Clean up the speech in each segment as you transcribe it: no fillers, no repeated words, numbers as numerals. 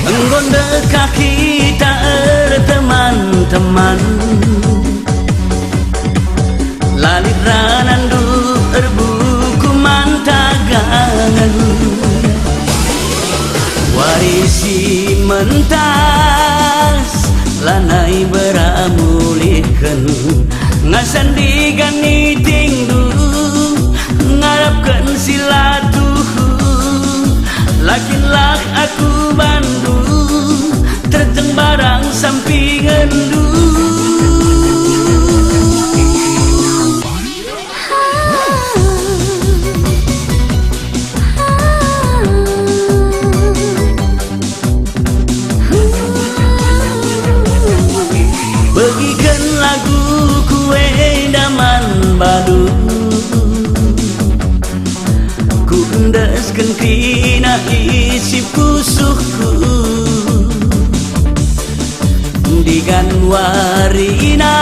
Gondekah kita teman-teman, lalit ranandu erbuku mantagangan, warisi mentas lanai beramulihkan, ngasan digani tingdu ngarapkan silatuhu, lakinlah aku bandu terjeng barang sampingan du. Bagikan lagu kue daman badu, ku endaskan kina isi pusuhku, digan warina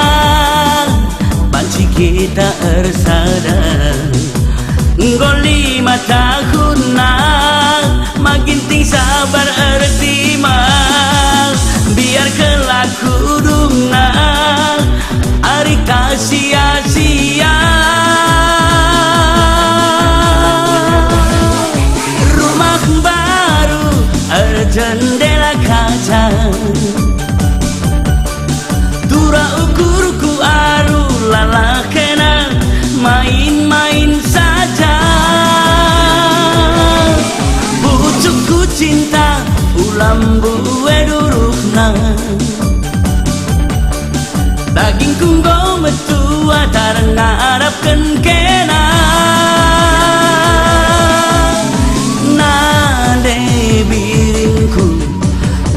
panci kita ersada, ngoli 5 tahun maginting sabar ertima, biar kelaku dungna ari sia-sia. Rumah baru jendela kaca, tura ukurku aru lalakena main-main saja, pucukku cinta ulam buwe durukna, daging kunggo metua tarang ngarapkan kena, nade biringku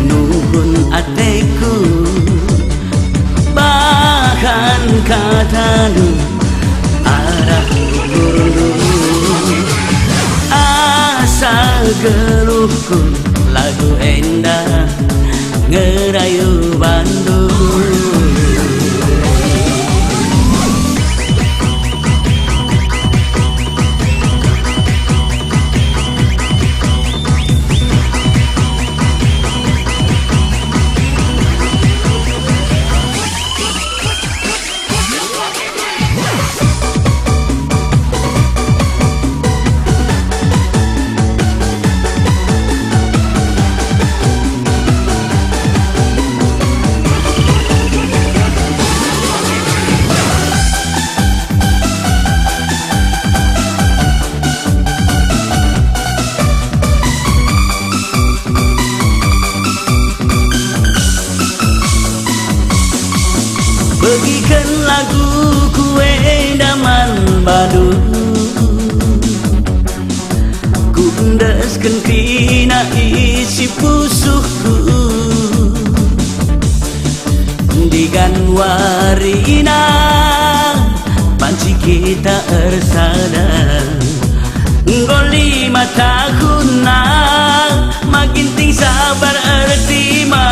nuhun ateku, bahkan katanu arah kurundu, asal geluhku lagu endah ngerayu Bandung. Bagikan lagu kue daman badu, ku endaskan kina isi pusuhku, digan warina panci kita ersada, ngoli 5 tahun maginting sabar ertima,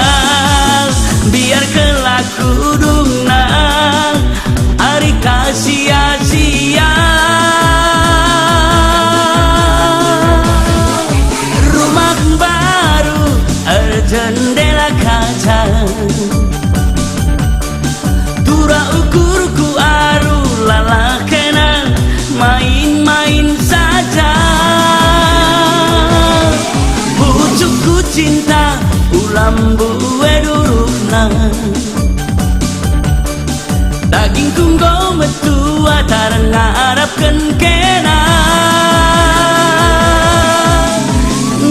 biar kelaku dungna ari sia-sia. Rumah baru jendela kaca, tura ukurku aru lalakena main-main saja, pucukku cinta ulam buwe durukna, daging kunggo metua tarang ngarapkan kena,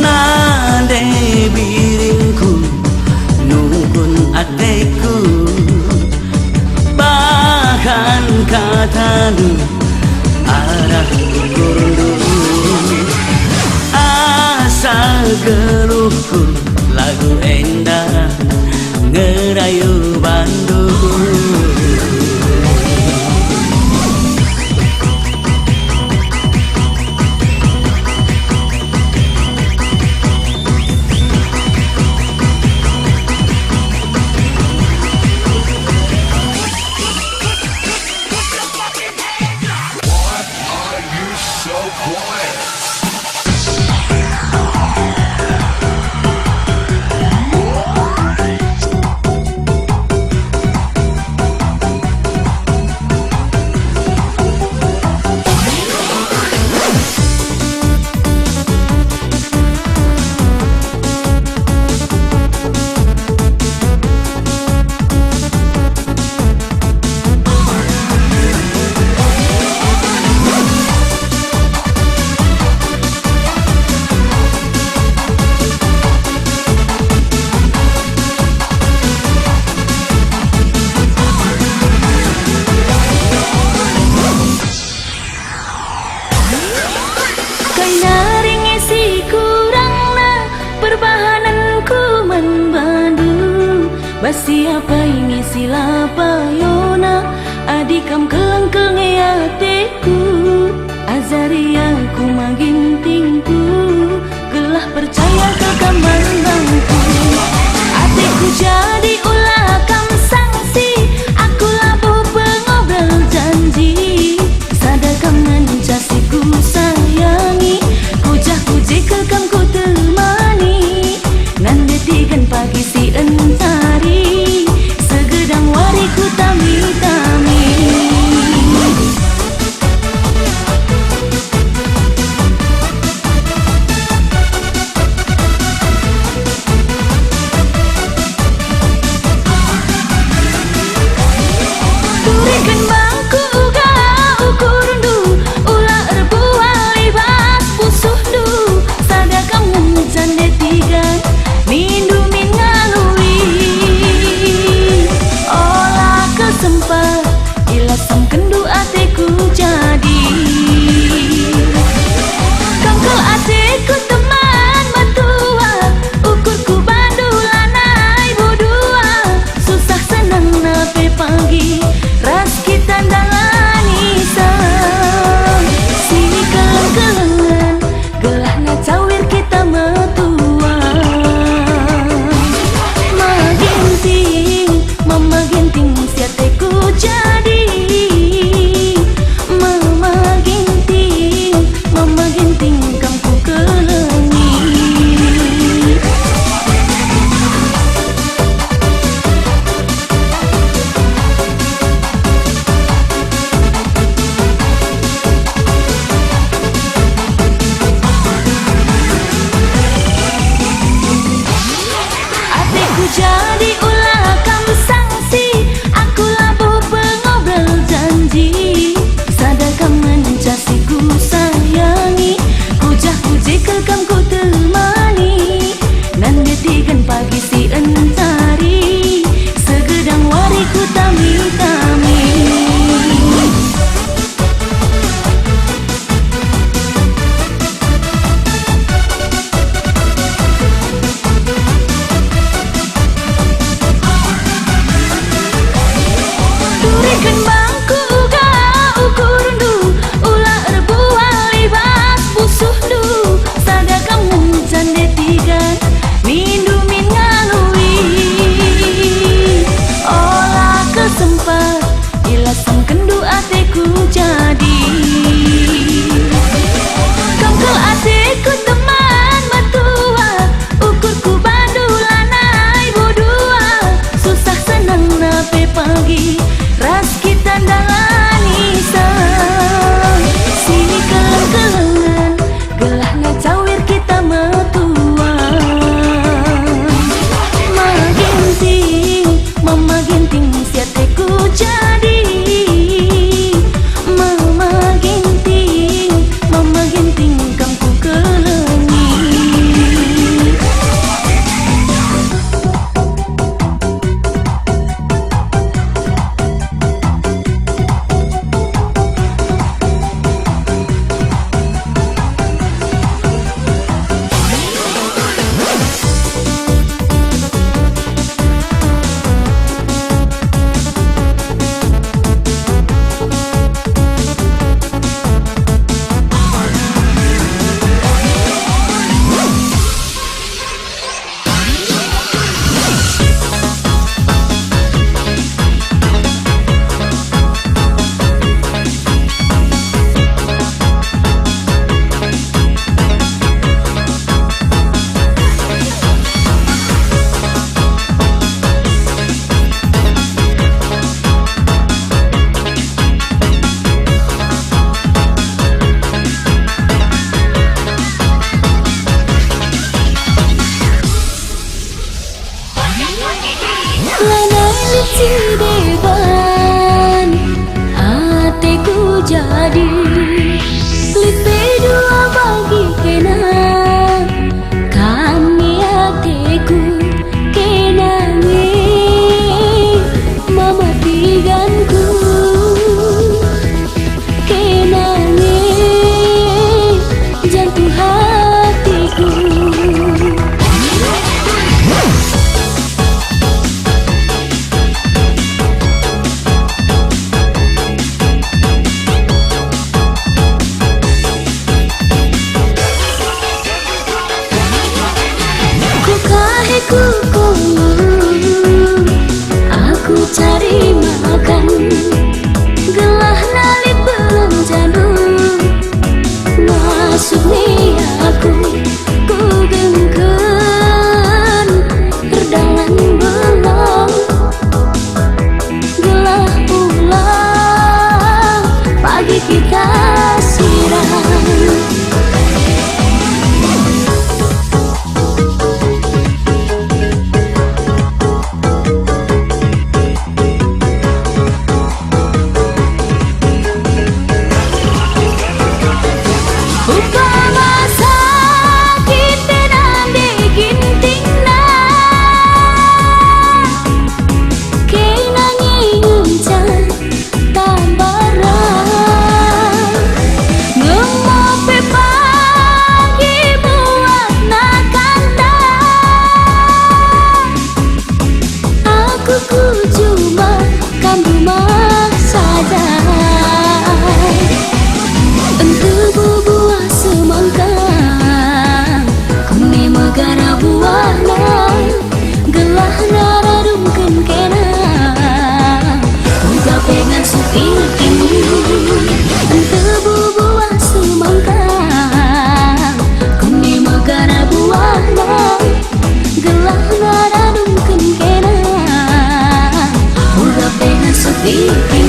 nade biringku nuhun ateku, bahkan katanu arah kurundu, asal geluhku lagu endah ngerayu Bandung. Basiapa ini silapa yona adikam kelengkeng ateku Azaria ku magintingku gelah percaya ke kamar bangku ateku jadi ulah kam sangsi aku labuh pengobrol janji sadar kam mencasiku sayangi kujah kuji kekam ku temani nan detigan pagi si entari segedang wariku tami-tami turikan bangku uga ukur du ulah erbuah libas pusuh du sada kamu jande tiga mindu mingalui olah kesempat ilasam kendu ateku jadi kangkel ateku teman matua ukurku bandulanai bodua susah senang nape pagi ras kita dalani sang sini kelengan gelahnya cawir kita metua maginting mama ginting siateku jadi mama ginting kamku kelengi ateku jadi ulah kam sangsi aku labuh pengobrol janji sadar kam mencasiku sayangi kujah kuji kekam ku temani nan detigan pagi si entari segedang wariku tami-tami Bukahi kuku, aku cari makan. Gelah nalit belum janur, masuk nih aku, ku gengken terdalan belum. Gelah ulang, pagi kita siram. Upama sakit tenande gintingna, kay nanginguncan tambaran. Ngemope pagi buat nakanda, aku ku cuma kamu maksada. Untuk buah semangka, kuni magara buahna. Gelah naradungkeun kena, uga pengen supiki. Untuk buah semangka, kuni magara buahna. Gelah naradungkeun kena, uga pengen supiki.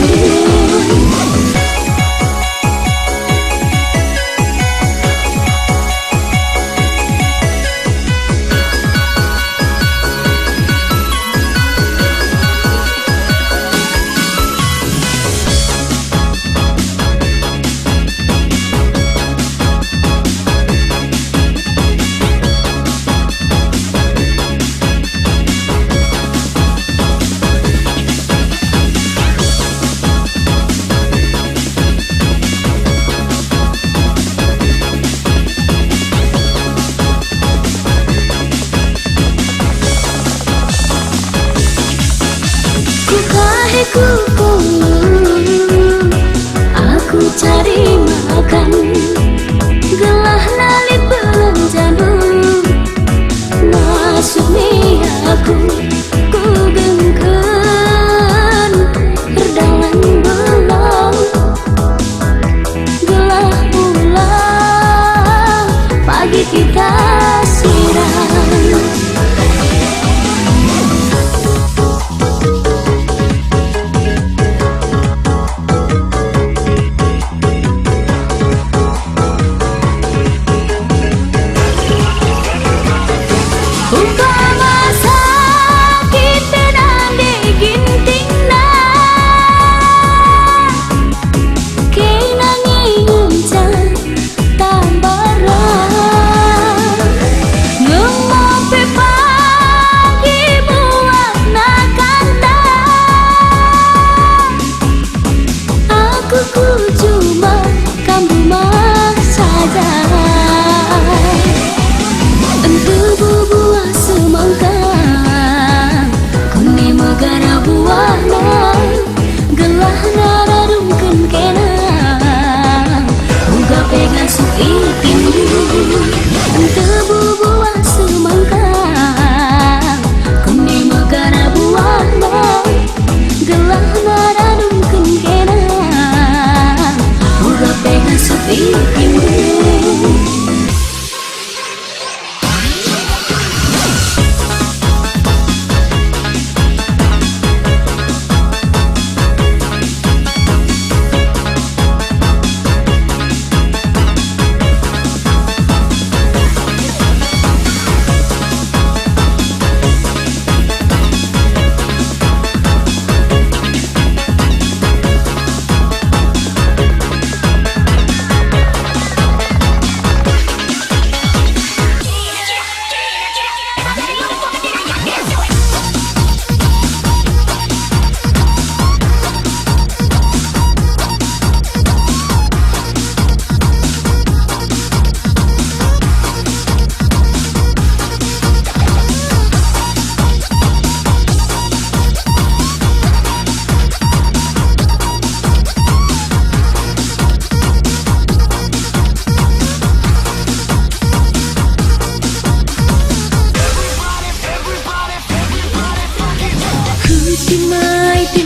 Bukahi kuku, aku cari makan. Gelah nalit belum janur, masuk nih aku, ku gengken terdalan belum. Gelah ulang, pagi kita siram. Upama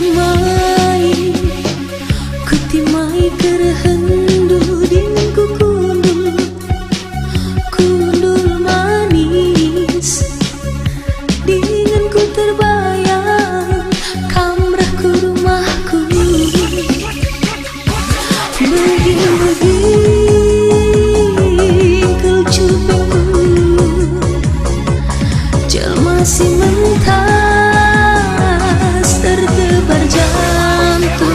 timai, ku timai kerhendu dengan ku kundul manis, dengan ku terbayang kamrahku rumahku. Masih mentas terdebar jantungku.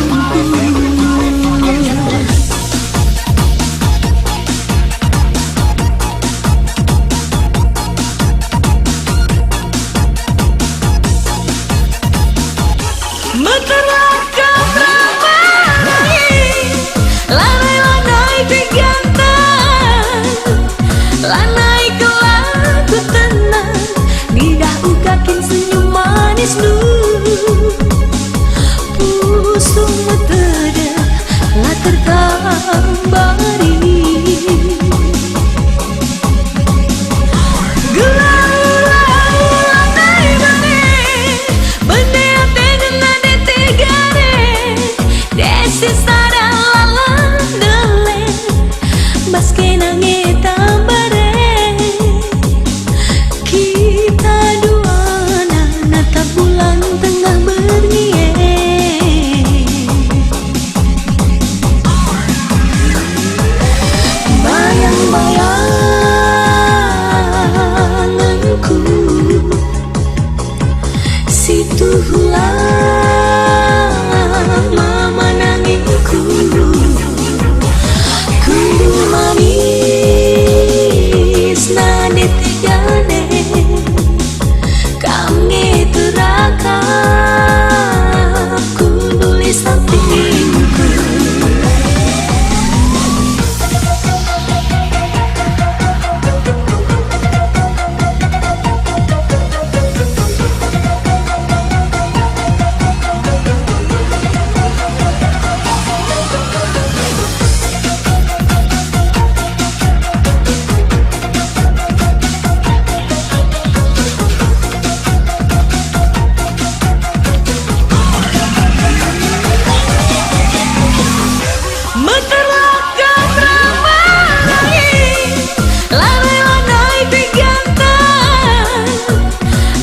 Meterlah kamramai, lanai-lanai digantang, lanai kelaku tenang, lidah ukakin senyum manis nu, pusung metede lah terkambari.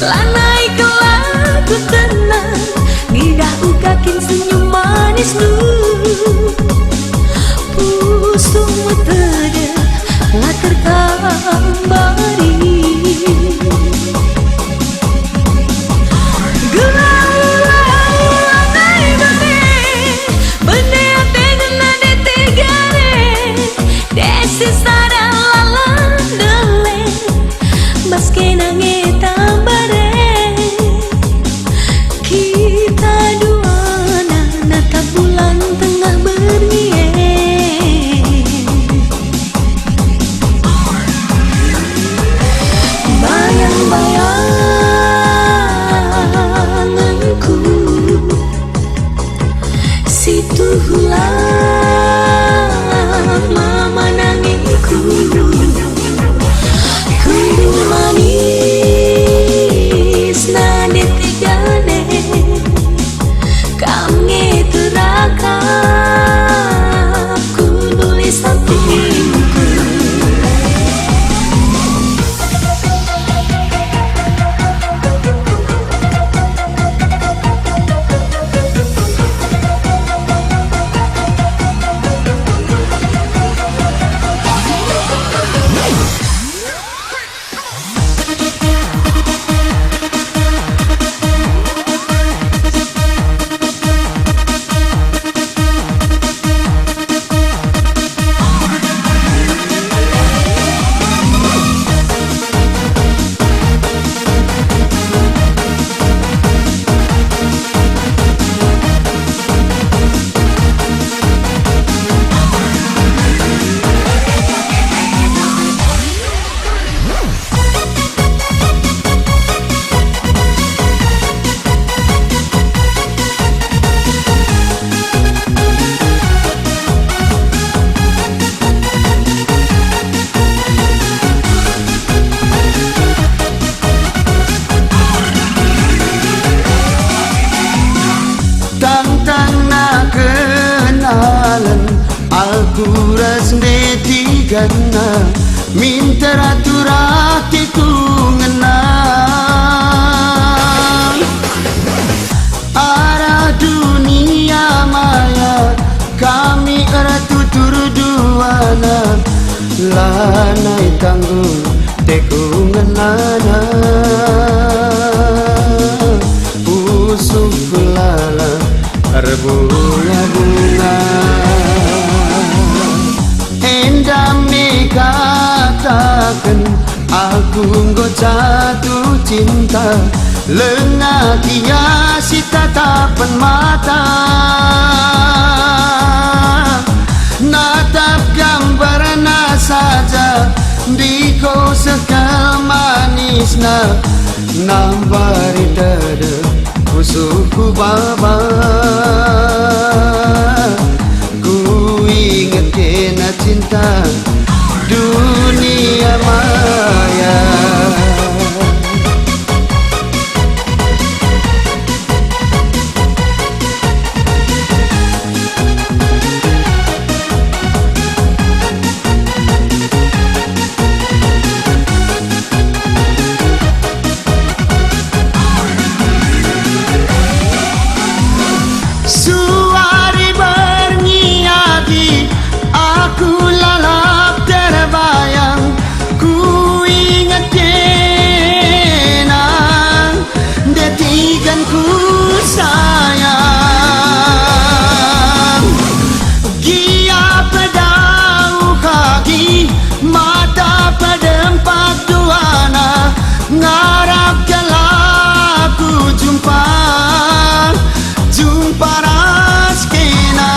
Lanai kelaku tenang, lidah ukakin senyum manis nu, pusung metede lah terkambari. Meski nangis tambare, kita dua nata bulan Aku resne tigana minta ratu hatiku ngenang arah dunia maya kami ratu turduana lanai tanggung teku ngenana usuk lala berbunga-bunga endame katakan aku nggo jatuh cinta lengah hiasi tatapan mata natap gambarna saja di kau sekal manisna nambari dada usuku baba ku ingat kena cinta dunia maya suari bernyiadi aku lalap terbayang ku ingat kenang detikan ku sayang gia pedau kaki mata pedempat duana ngarap kelaku jumpa paras kena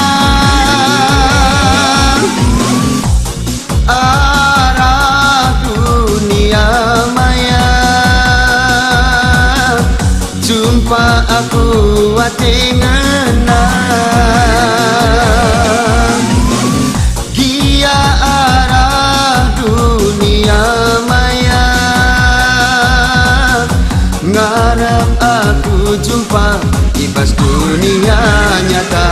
arah dunia maya jumpa aku watengena gia arah dunia maya ngarap aku jumpa pas dunia nyata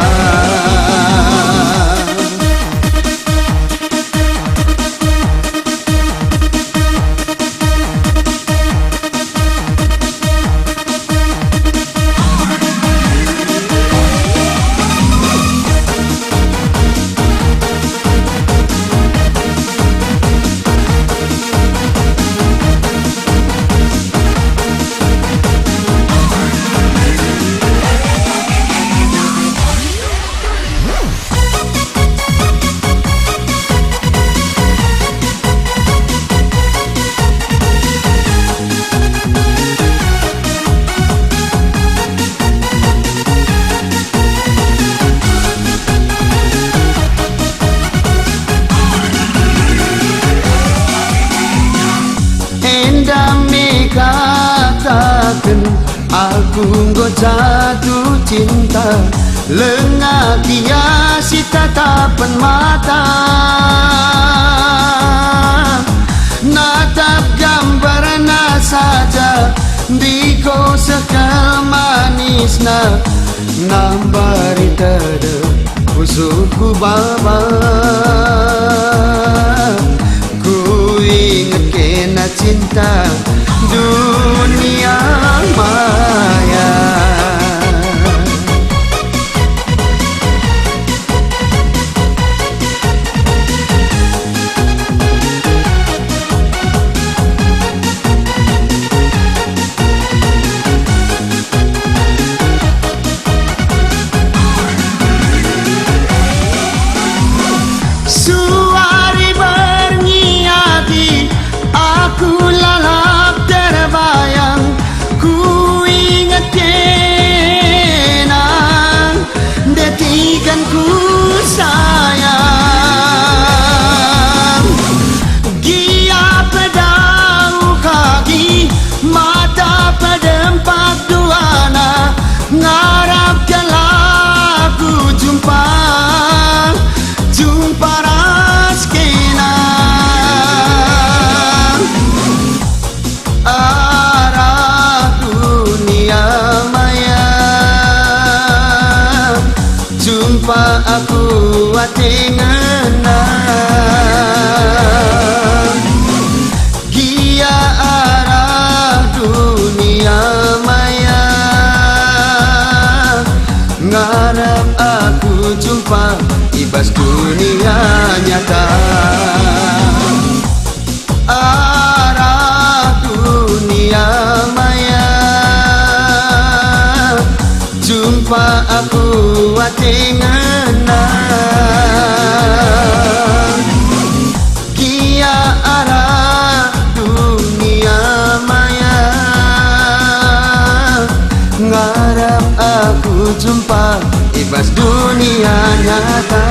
endame katakan aku nggo jatuh cinta lengah hiasi tatapan mata natap gambarna saja di kau sekal manisna nambari dada usuku baba ku ingat kena cinta dunia maya suari bernyiadi aku lalap terbayang atengenang Gia arah dunia maya Ngarap aku jumpa ibas dunia nyata Arah dunia maya Jumpa aku atengenang Kia arah dunia maya Ngarap aku jumpa ibas dunia nyata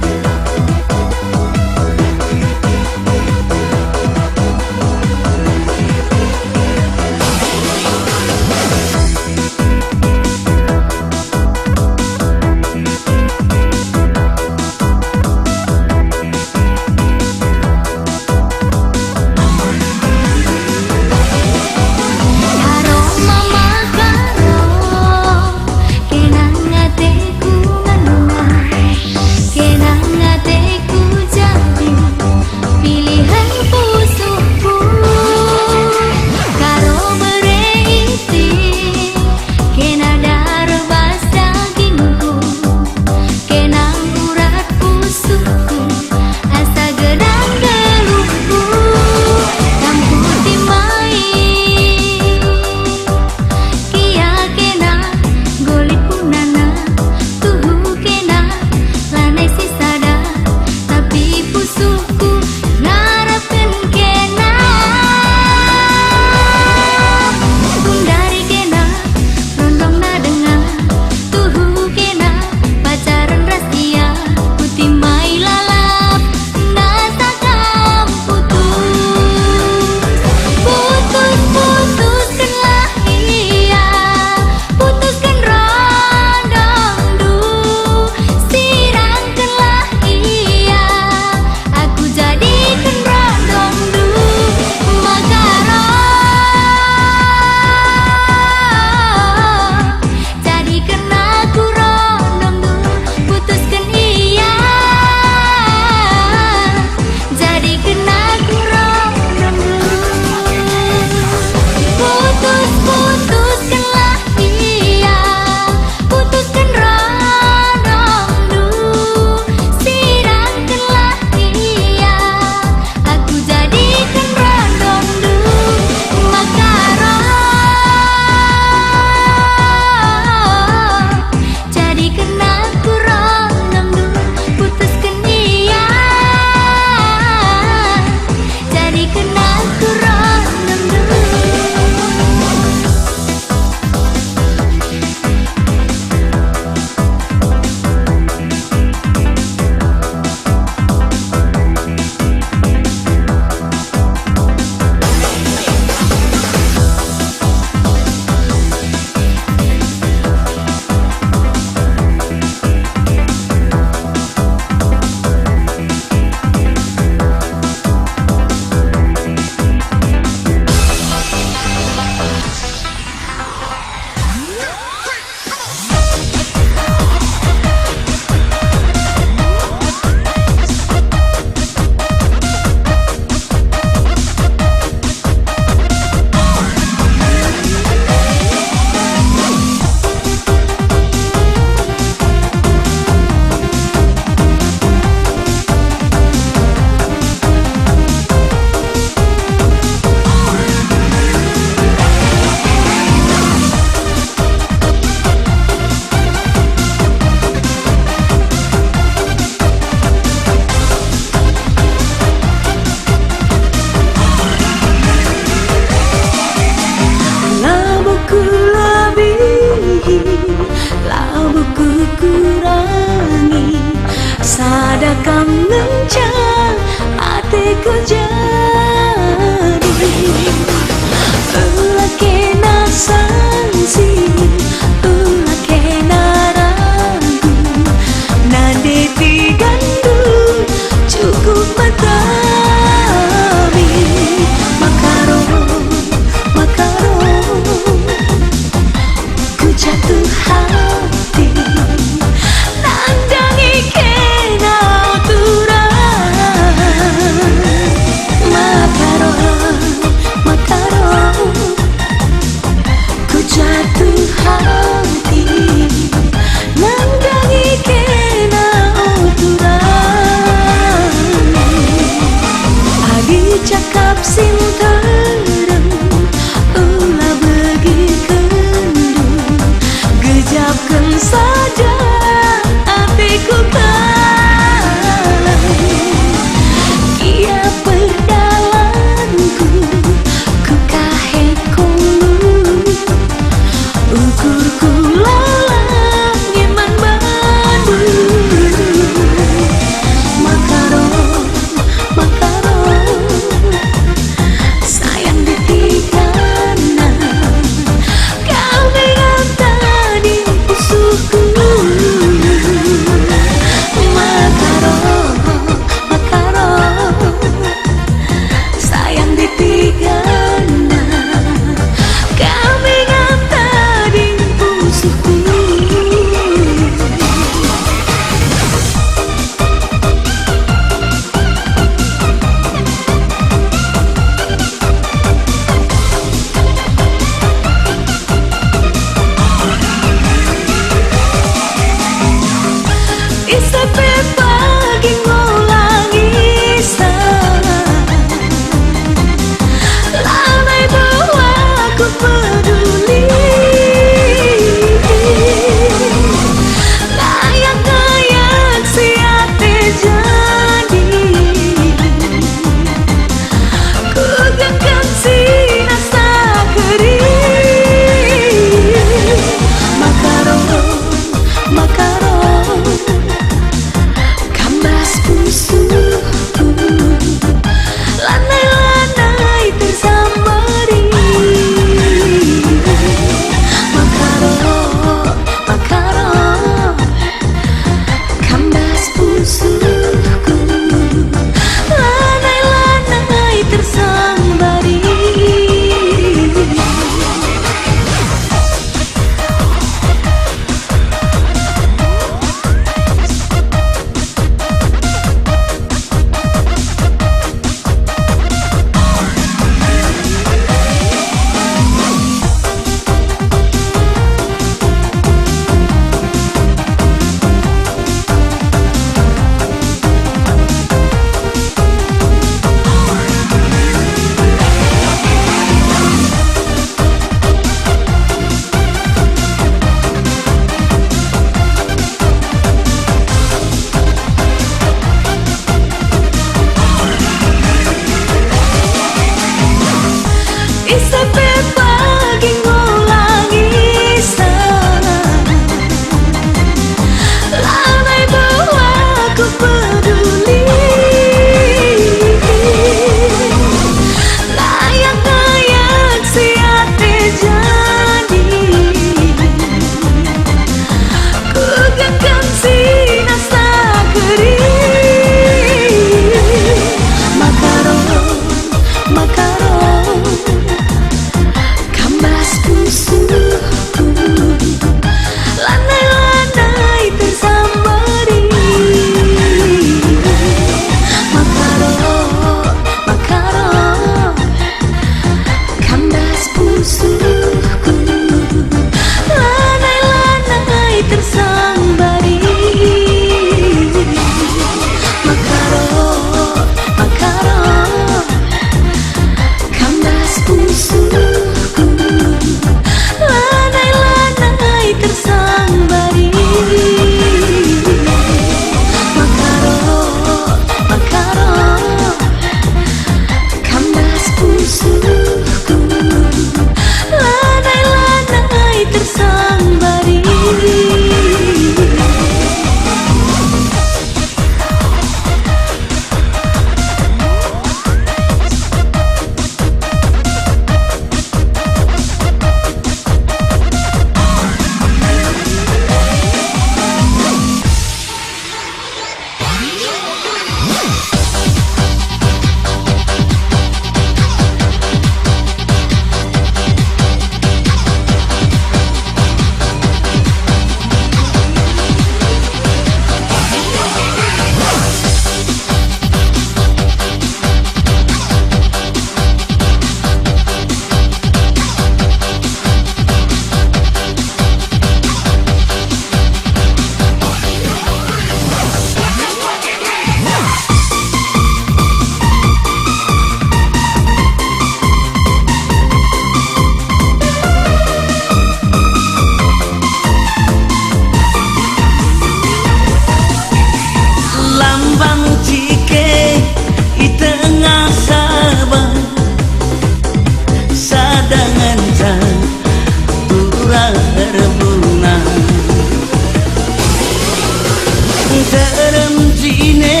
terem jine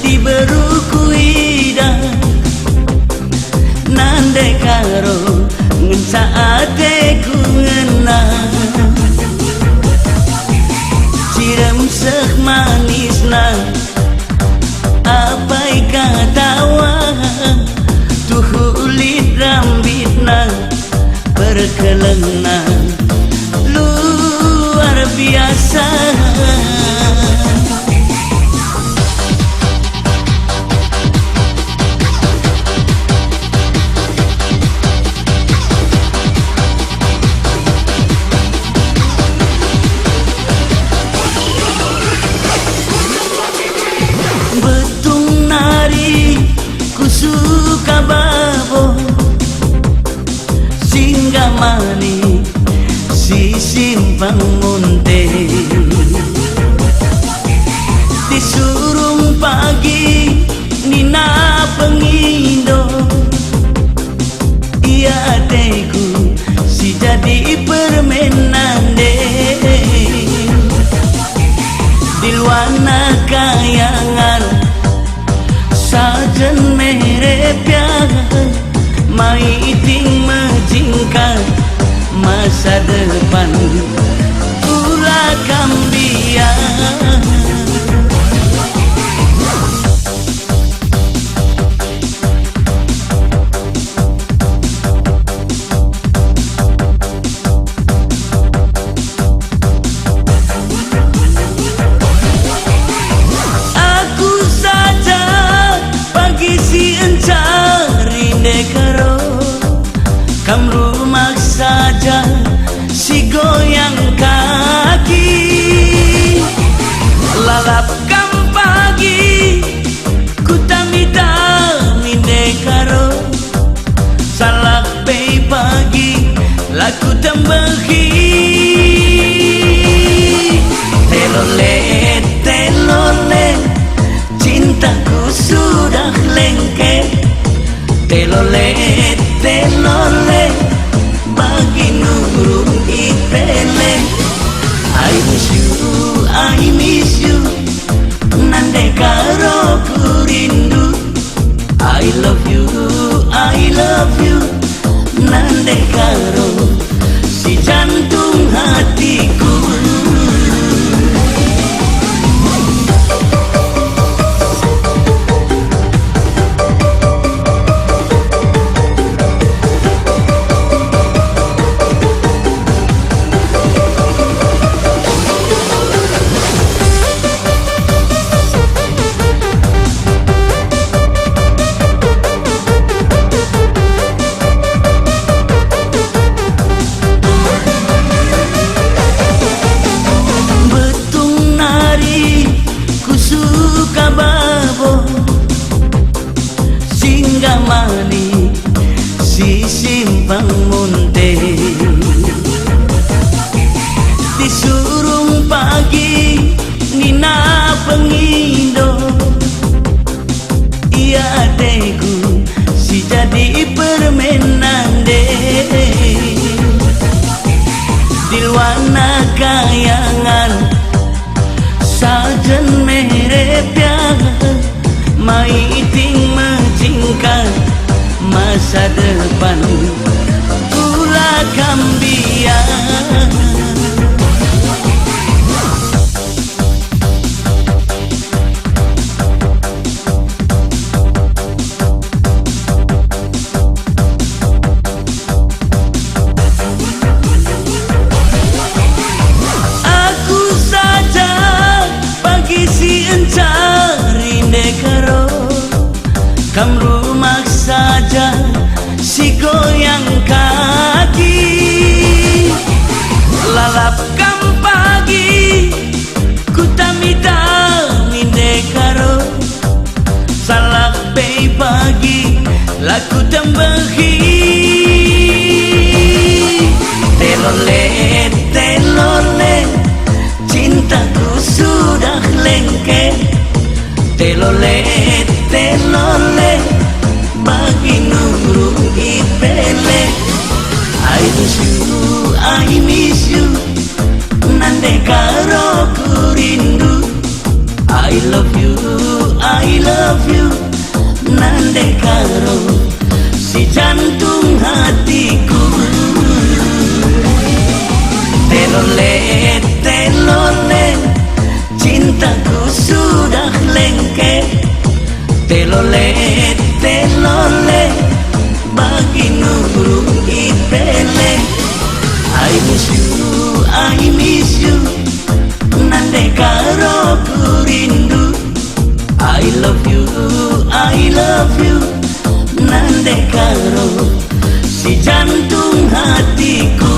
di berukuida nande karo ngensa ateku ngena cirem sek manisna apai katawa tuhulit rambitna berkelena luar biasa. Betung nari ku suka babo singgah mani si simpang munte di surung pagi nina pengindo ia teku si jadi permainan di luana kayangan sajen merepya maiting menjingkar masa depan pula kambian. Aku saja pagi si encari nekaro kam rumah saja si goyang kaki lalapkan pagi ku tami-tami nekaro salak pei pagi laku tembahi telole telole cintaku sudah lengket telole telole bagi nurung ipele I miss you nande karo ku rindu I love you nande karo si jantung hatiku. Mani si simpang munte di surung pagi nina pengindo ia teku si jadi permainan di luana kayangan sajen merepya maiting menjingkar masa depan pula kambian. Aku saja pagi si encari nekaro kam rumah saja si goyang kaki lalapkan pagi ku tami-tami nekaro salak pei pagi laku tembahi telole telole cintaku sudah lengket telole telole bagi nurung ipele I miss you nande karo ku rindu telole bagi nurung ipele. I miss you nande karo kurindu. I love you nande karo si jantung hatiku.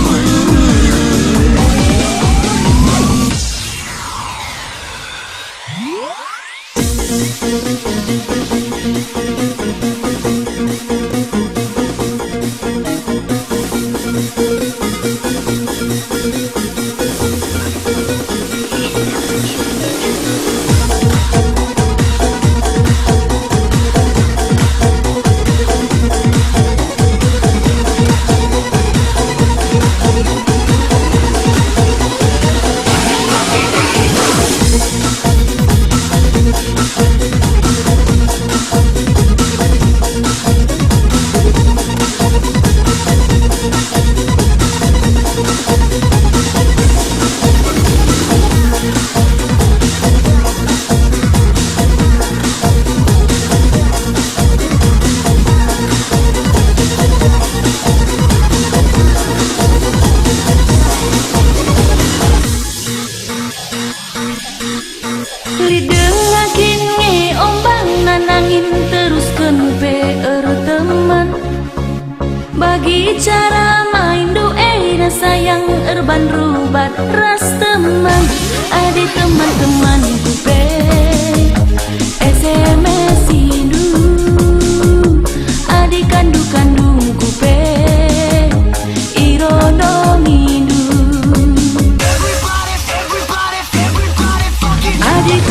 Lidengakin nge ombang nanangin teruskan PR teman. Bagi cara main doa sayang erban rubat ras teman. Adik teman-teman kupe SMS indu. Adik kandu-kandung kupe irodo mindu. Adik